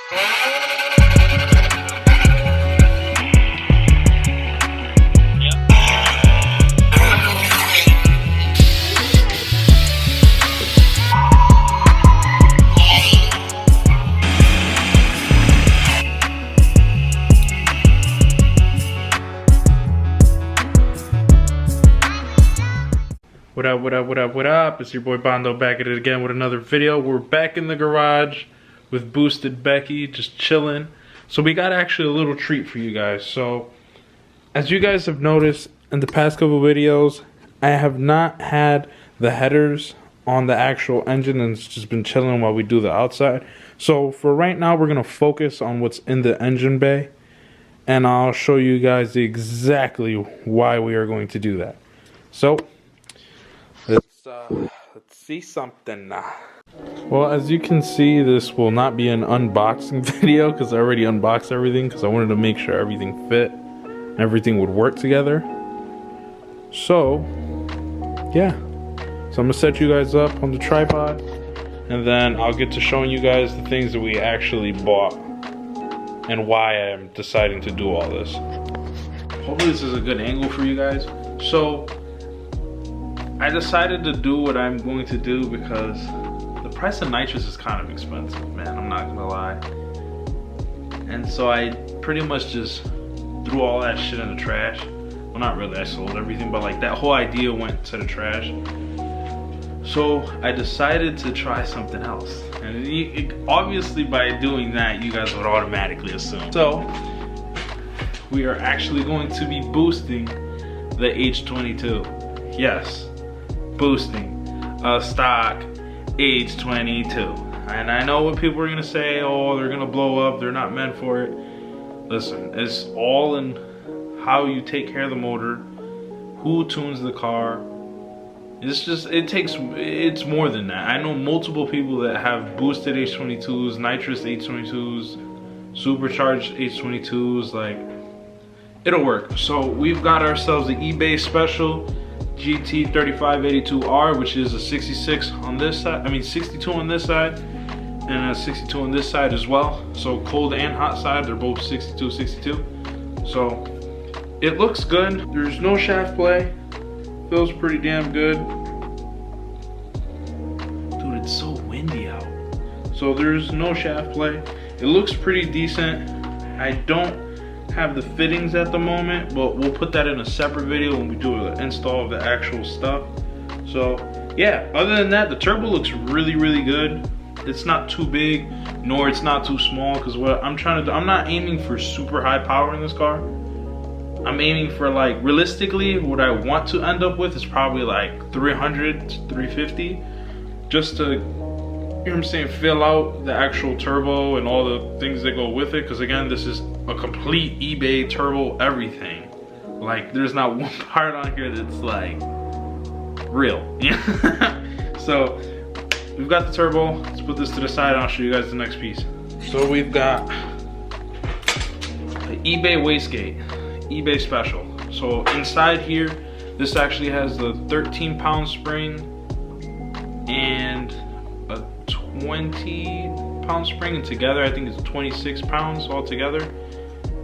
What up? It's your boy Bondo back at it again with another video. We're back in the garage with boosted Becky, just chilling. So we got actually a little treat for you guys. So as you guys have noticed in the past couple videos, I have not had the headers on the actual engine, and it's just been chilling while we do the outside. So for right now, we're gonna focus on what's in the engine bay, and I'll show you guys exactly why we are going to do that. So let's see something. Well, as you can see, this will not be an unboxing video because I already unboxed everything because I wanted to make sure everything fit and everything would work together. So yeah, so I'm gonna set you guys up on the tripod, and then I'll get to showing you guys the things that we actually bought and why I'm deciding to do all this. Hopefully this is a good angle for you guys. So I decided to do what I'm going to do because the price of nitrous is kind of expensive, man, I'm not gonna lie. And so I pretty much just threw all that shit in the trash. Well, not really, I sold everything, but like that whole idea went to the trash. So I decided to try something else. And obviously by doing that, you guys would automatically assume. So we are actually going to be boosting the H22. Yes. Boosting a stock H22. And I know what people are gonna say, oh, they're gonna blow up, they're not meant for it. Listen, it's all in how you take care of the motor, who tunes the car. It's more than that. I know multiple people that have boosted H22s, nitrous H22s, supercharged H22s, like, it'll work. So we've got ourselves the eBay special GT3582R, which is a 66 on this side, I mean 62 on this side, and a 62 on this side as well. So cold and hot side, they're both 62. So it looks good. There's no shaft play. Feels pretty damn good. Dude, it's so windy out. So there's no shaft play. It looks pretty decent. I don't have the fittings at the moment, but we'll put that in a separate video when we do the install of the actual stuff. So yeah, other than that, the turbo looks really good. It's not too big, nor it's not too small, because what I'm trying to do, I'm not aiming for super high power in this car. I'm aiming for, like, realistically, what I want to end up with is probably like 300 to 350, just to, you know what I'm saying, fill out the actual turbo and all the things that go with it. Because again, this is a complete eBay turbo everything. Like, there's not one part on here that's like real. So we've got the turbo. Let's put this to the side and I'll show you guys the next piece. So we've got the eBay wastegate, eBay special. So inside here, this actually has the 13-pound spring and a 20-pound spring, and together I think it's 26 pounds altogether,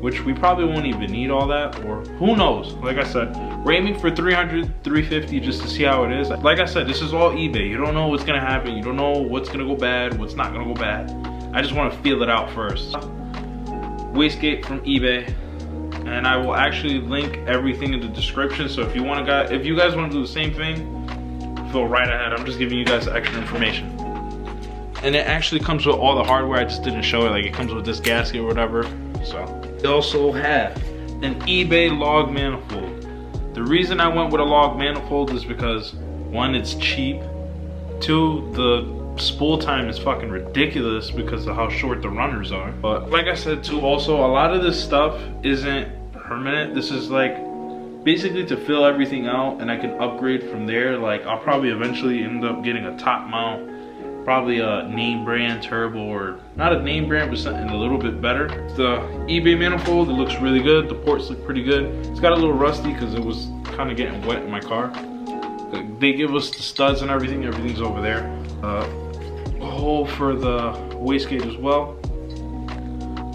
which we probably won't even need all that, or who knows. Like I said, we're aiming for 300, 350 just to see how it is. Like I said, this is all eBay. You don't know what's gonna happen. You don't know what's gonna go bad, what's not gonna go bad. I just wanna feel it out first. Wastegate from eBay. And I will actually link everything in the description. So if you guys wanna do the same thing, feel right ahead. I'm just giving you guys extra information. And it actually comes with all the hardware. I just didn't show it. Like, it comes with this gasket or whatever. So they also have an eBay log manifold. The reason I went with a log manifold is because, one, it's cheap. Two, the spool time is fucking ridiculous because of how short the runners are. But like I said too, also a lot of this stuff isn't permanent. This is like basically to fill everything out, and I can upgrade from there. Like, I'll probably eventually end up getting a top mount, probably a name brand turbo, or not a name brand but something a little bit better. The eBay manifold, it looks really good. The ports look pretty good. It's got a little rusty because it was kind of getting wet in my car. They give us the studs and everything. Everything's over there. A hole for the wastegate as well.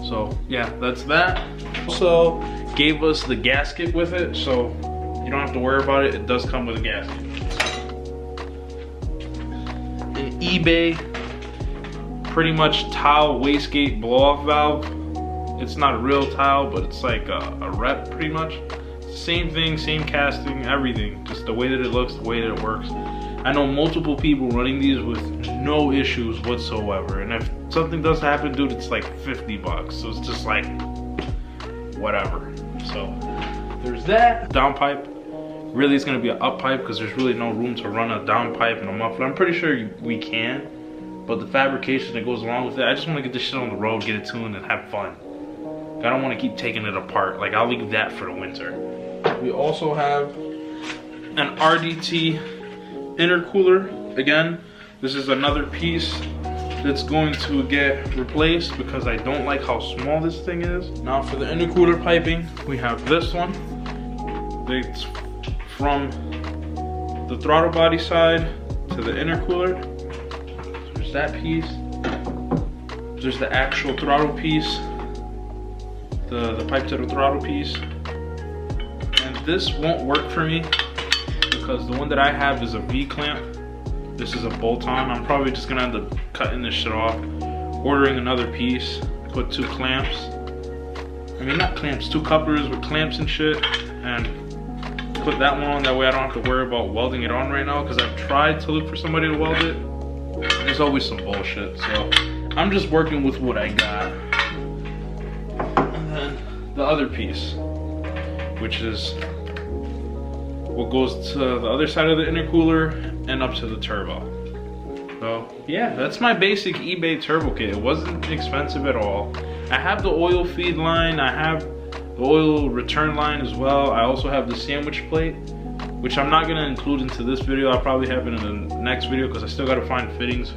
So yeah, that's that. Also gave us the gasket with it, so you don't have to worry about it. It does come with a gasket. An eBay, pretty much tile wastegate blow-off valve. It's not a real tile, but it's like a rep pretty much. Same thing, same casting, everything. Just the way that it looks, the way that it works. I know multiple people running these with no issues whatsoever. And if something does happen, dude, it's like 50 bucks. So it's just like, whatever. So there's that. Down pipe. Really, it's gonna be an up pipe because there's really no room to run a down pipe and a muffler. I'm pretty sure we can, but the fabrication that goes along with it, I just wanna get this shit on the road, get it tuned, and have fun. I don't wanna keep taking it apart. Like, I'll leave that for the winter. We also have an RDT intercooler. Again, this is another piece that's going to get replaced because I don't like how small this thing is. Now for the intercooler piping, we have this one. It's from the throttle body side to the intercooler. There's that piece. There's the actual throttle piece, the pipe to the throttle piece. And this won't work for me because the one that I have is a V-clamp. This is a bolt-on. I'm probably just gonna end up cutting this shit off, ordering another piece, put 2 clamps. I mean, not clamps, 2 couplers with clamps and shit, and put that one on. That way I don't have to worry about welding it on right now, because I've tried to look for somebody to weld it. There's always some bullshit, so I'm just working with what I got. And then the other piece, which is what goes to the other side of the intercooler and up to the turbo. So yeah, that's my basic eBay turbo kit. It wasn't expensive at all. I have the oil feed line, I have the oil return line as well. I also have the sandwich plate, which I'm not gonna include into this video. I'll probably have it in the next video because I still gotta find fittings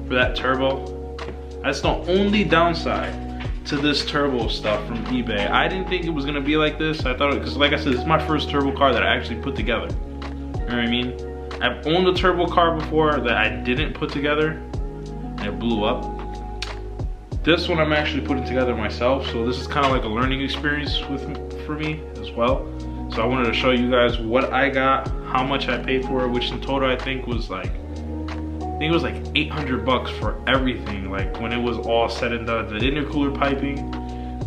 for that turbo. That's the only downside to this turbo stuff from eBay. I didn't think it was gonna be like this. I thought, because like I said, this is my first turbo car that I actually put together. You know what I mean? I've owned a turbo car before that I didn't put together and it blew up. This one I'm actually putting together myself, so this is kind of like a learning experience for me as well. So I wanted to show you guys what I got, how much I paid for it, which in total I think was like, it was like 800 bucks for everything. Like when it was all said and done, the intercooler piping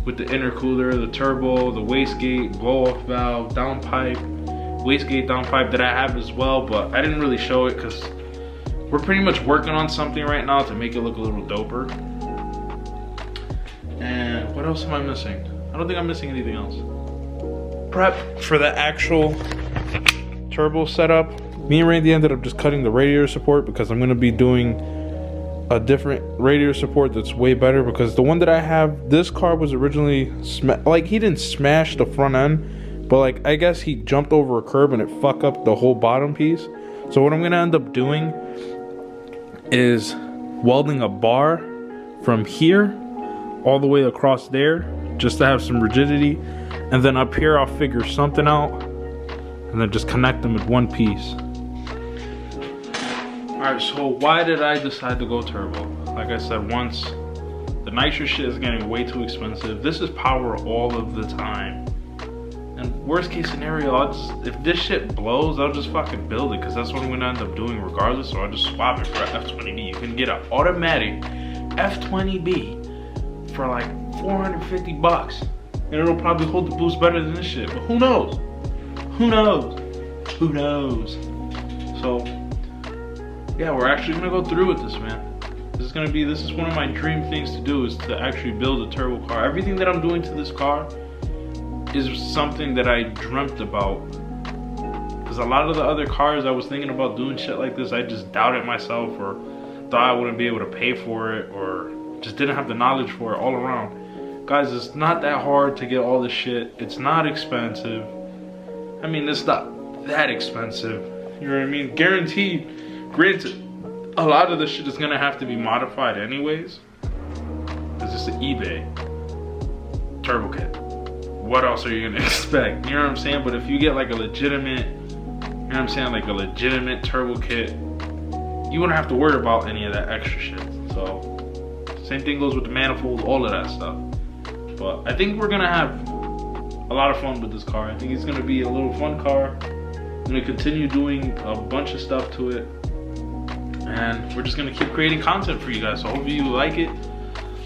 with the intercooler, the turbo, the wastegate, blow off valve, down pipe, wastegate down pipe that I have as well, but I didn't really show it because we're pretty much working on something right now to make it look a little doper. And what else am I missing? I don't think I'm missing anything else. Prep for the actual turbo setup. Me and Randy ended up just cutting the radiator support because I'm gonna be doing a different radiator support that's way better, because the one that I have, this car was originally, like, he didn't smash the front end, but like, I guess he jumped over a curb and it fucked up the whole bottom piece. So what I'm gonna end up doing is welding a bar from here all the way across there, just to have some rigidity, and then up here I'll figure something out and then just connect them with one piece. Alright, so why did I decide to go turbo? Like I said, once, the nitrous shit is getting way too expensive. This is power all of the time. And worst case scenario, if this shit blows, I'll just fucking build it, because that's what I'm gonna end up doing regardless, so I'll just swap it for an F20B. You can get an automatic F20B for like 450 bucks. And it'll probably hold the boost better than this shit, but who knows? Who knows? Who knows? So, yeah, we're actually gonna go through with this, man. This is one of my dream things to do, is to actually build a turbo car. Everything that I'm doing to this car is something that I dreamt about. Because a lot of the other cars I was thinking about doing shit like this, I just doubted myself, or thought I wouldn't be able to pay for it, or just didn't have the knowledge for it all around. Guys, it's not that hard to get all this shit. It's not expensive. I mean, it's not that expensive. You know what I mean? Guaranteed. Granted, a lot of the shit is gonna have to be modified anyways, because it's an eBay turbo kit. What else are you gonna expect? You know what I'm saying? But if you get like a legitimate, you know what I'm saying, like a legitimate turbo kit, you wouldn't have to worry about any of that extra shit. So, same thing goes with the manifold, all of that stuff. But I think we're gonna have a lot of fun with this car. I think it's gonna be a little fun car. I'm gonna continue doing a bunch of stuff to it, and we're just gonna keep creating content for you guys. So hopefully you like it.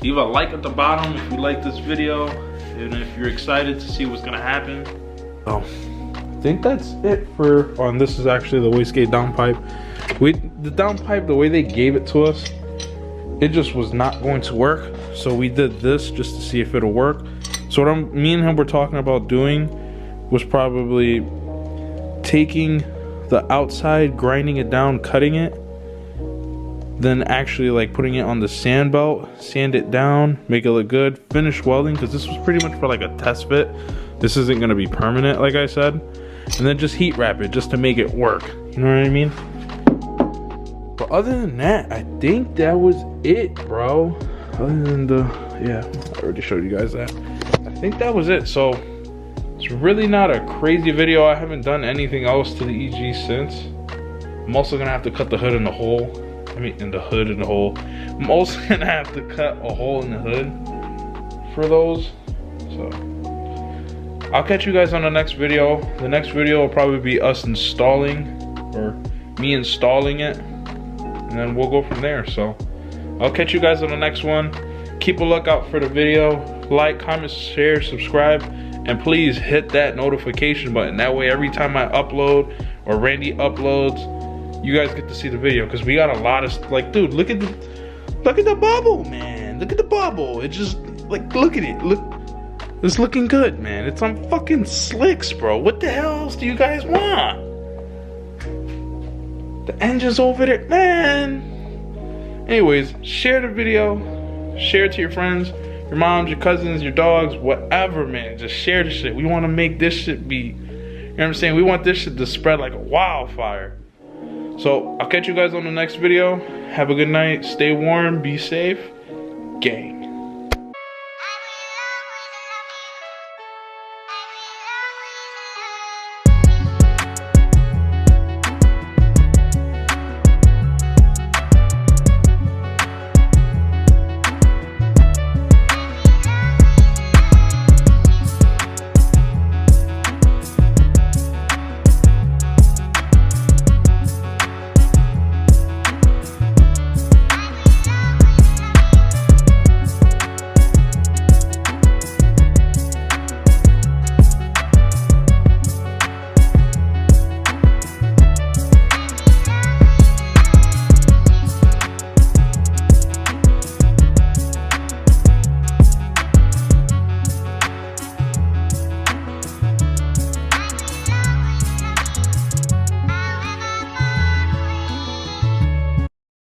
Leave a like at the bottom if you like this video, and if you're excited to see what's gonna happen. So I think that's it for this is actually the wastegate downpipe. The downpipe, the way they gave it to us, it just was not going to work. So we did this just to see if it'll work. So what me and him were talking about doing was probably taking the outside, grinding it down, cutting it, then actually like putting it on the sand belt, sand it down, make it look good, finish welding, because this was pretty much for like a test fit. This isn't gonna be permanent, like I said. And then just heat wrap it just to make it work. You know what I mean? But other than that, I think that was it, bro. Other than yeah, I already showed you guys that. I think that was it. So it's really not a crazy video. I haven't done anything else to the EG since. I'm also gonna have to cut the hood in the hole. I mean, in the hood and the hole. I'm also gonna have to cut a hole in the hood for those. So I'll catch you guys on the next video. The next video will probably be us installing, or me installing it, and then we'll go from there. So I'll catch you guys on the next one. Keep a lookout for the video. Like, comment, share, subscribe, and please hit that notification button. That way every time I upload or Randy uploads, you guys get to see the video, because we got a lot of, like, dude, look at the bubble, man. Look at the bubble. It just, like, look at it. Look, it's looking good, man. It's on fucking slicks, bro. What the hell else do you guys want? The engine's over there, man. Anyways, share the video, share it to your friends, your moms, your cousins, your dogs, whatever, man. Just share the shit. We want to make this shit be, you know what I'm saying? We want this shit to spread like a wildfire. So I'll catch you guys on the next video. Have a good night. Stay warm. Be safe. Gang.